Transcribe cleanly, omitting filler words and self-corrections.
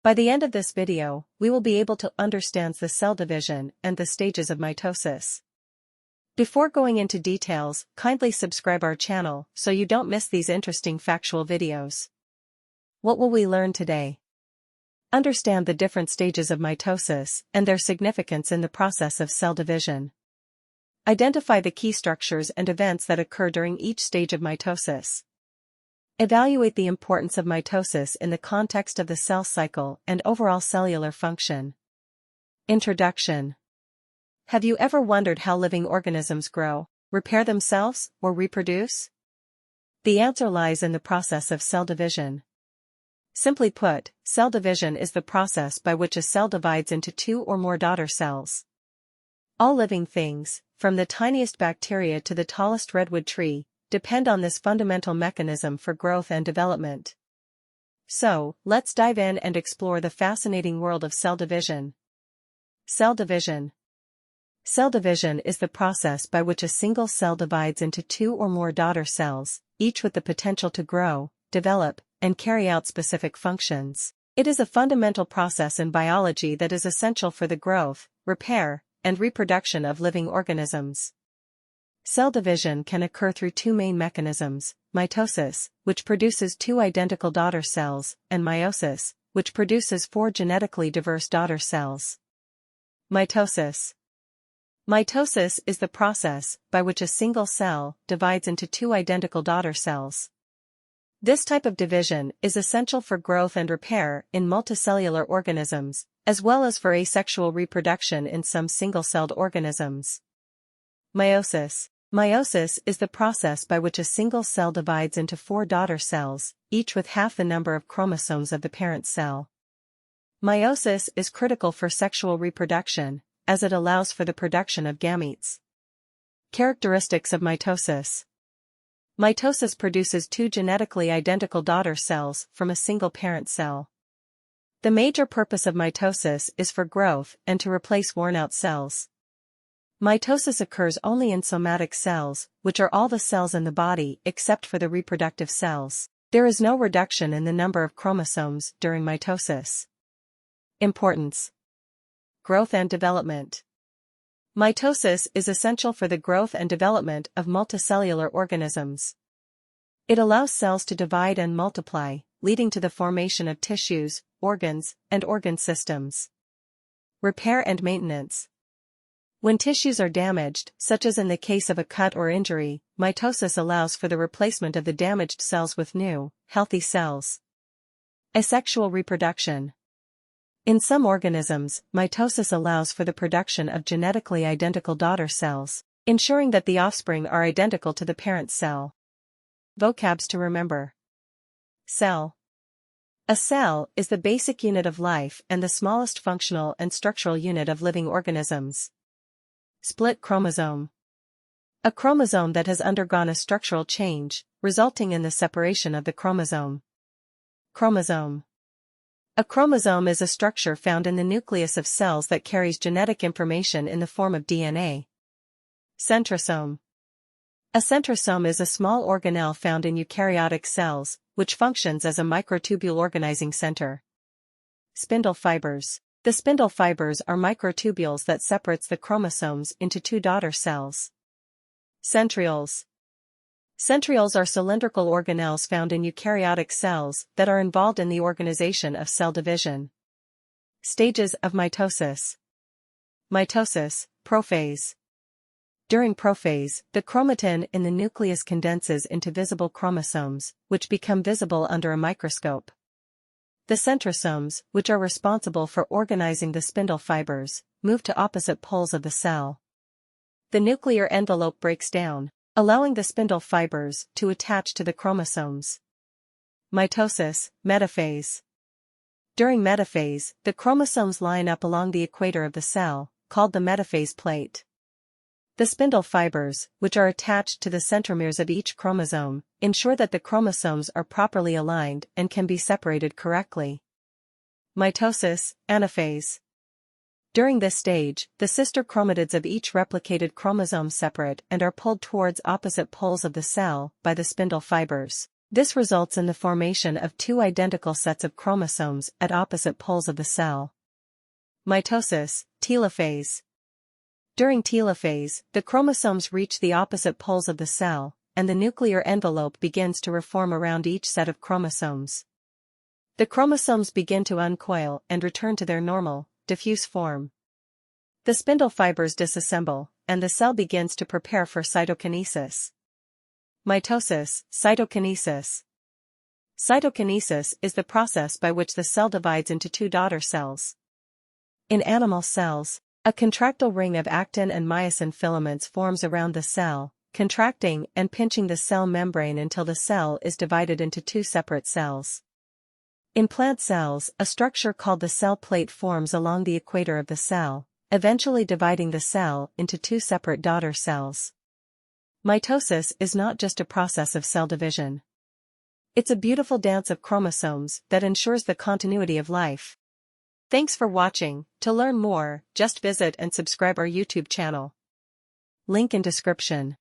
By the end of this video, we will be able to understand the cell division and the stages of mitosis. Before going into details, kindly subscribe our channel so you don't miss these interesting factual videos. What will we learn today? Understand the different stages of mitosis and their significance in the process of cell division. Identify the key structures and events that occur during each stage of mitosis. Evaluate the importance of mitosis in the context of the cell cycle and overall cellular function. Introduction. Have you ever wondered how living organisms grow, repair themselves, or reproduce? The answer lies in the process of cell division. Simply put, cell division is the process by which a cell divides into two or more daughter cells. All living things, from the tiniest bacteria to the tallest redwood tree, depend on this fundamental mechanism for growth and development. So, let's dive in and explore the fascinating world of cell division. Cell division. Cell division is the process by which a single cell divides into two or more daughter cells, each with the potential to grow, develop, and carry out specific functions. It is a fundamental process in biology that is essential for the growth, repair, and reproduction of living organisms. Cell division can occur through two main mechanisms: mitosis, which produces two identical daughter cells, and meiosis, which produces four genetically diverse daughter cells. Mitosis. Mitosis is the process by which a single cell divides into two identical daughter cells. This type of division is essential for growth and repair in multicellular organisms, as well as for asexual reproduction in some single-celled organisms. Meiosis. Meiosis is the process by which a single cell divides into four daughter cells, each with half the number of chromosomes of the parent cell. Meiosis is critical for sexual reproduction, as it allows for the production of gametes. Characteristics of mitosis. Mitosis produces two genetically identical daughter cells from a single parent cell. The major purpose of mitosis is for growth and to replace worn-out cells. Mitosis occurs only in somatic cells, which are all the cells in the body except for the reproductive cells. There is no reduction in the number of chromosomes during mitosis. Importance. Growth and development. Mitosis is essential for the growth and development of multicellular organisms. It allows cells to divide and multiply, leading to the formation of tissues, organs, and organ systems. Repair and maintenance. When tissues are damaged, such as in the case of a cut or injury, mitosis allows for the replacement of the damaged cells with new, healthy cells. Asexual reproduction. In some organisms, mitosis allows for the production of genetically identical daughter cells, ensuring that the offspring are identical to the parent cell. Vocabs to remember. Cell. A cell is the basic unit of life and the smallest functional and structural unit of living organisms. Split chromosome. A chromosome that has undergone a structural change, resulting in the separation of the chromosome. Chromosome. A chromosome is a structure found in the nucleus of cells that carries genetic information in the form of DNA. Centrosome. A centrosome is a small organelle found in eukaryotic cells, which functions as a microtubule organizing center. Spindle fibers. The spindle fibers are microtubules that separates the chromosomes into two daughter cells. Centrioles. Centrioles are cylindrical organelles found in eukaryotic cells that are involved in the organization of cell division. Stages of mitosis. Mitosis, prophase. During prophase, the chromatin in the nucleus condenses into visible chromosomes, which become visible under a microscope. The centrosomes, which are responsible for organizing the spindle fibers, move to opposite poles of the cell. The nuclear envelope breaks down, allowing the spindle fibers to attach to the chromosomes. Mitosis, metaphase. During metaphase, the chromosomes line up along the equator of the cell, called the metaphase plate. The spindle fibers, which are attached to the centromeres of each chromosome, ensure that the chromosomes are properly aligned and can be separated correctly. Mitosis, anaphase. During this stage, the sister chromatids of each replicated chromosome separate and are pulled towards opposite poles of the cell by the spindle fibers. This results in the formation of two identical sets of chromosomes at opposite poles of the cell. Mitosis, telophase. During telophase, the chromosomes reach the opposite poles of the cell, and the nuclear envelope begins to reform around each set of chromosomes. The chromosomes begin to uncoil and return to their normal, diffuse form. The spindle fibers disassemble, and the cell begins to prepare for cytokinesis. Mitosis, cytokinesis. Cytokinesis is the process by which the cell divides into two daughter cells. In animal cells, a contractile ring of actin and myosin filaments forms around the cell, contracting and pinching the cell membrane until the cell is divided into two separate cells. In plant cells, a structure called the cell plate forms along the equator of the cell, eventually dividing the cell into two separate daughter cells. Mitosis is not just a process of cell division. It's a beautiful dance of chromosomes that ensures the continuity of life. Thanks for watching. To learn more, just visit and subscribe our YouTube channel. Link in description.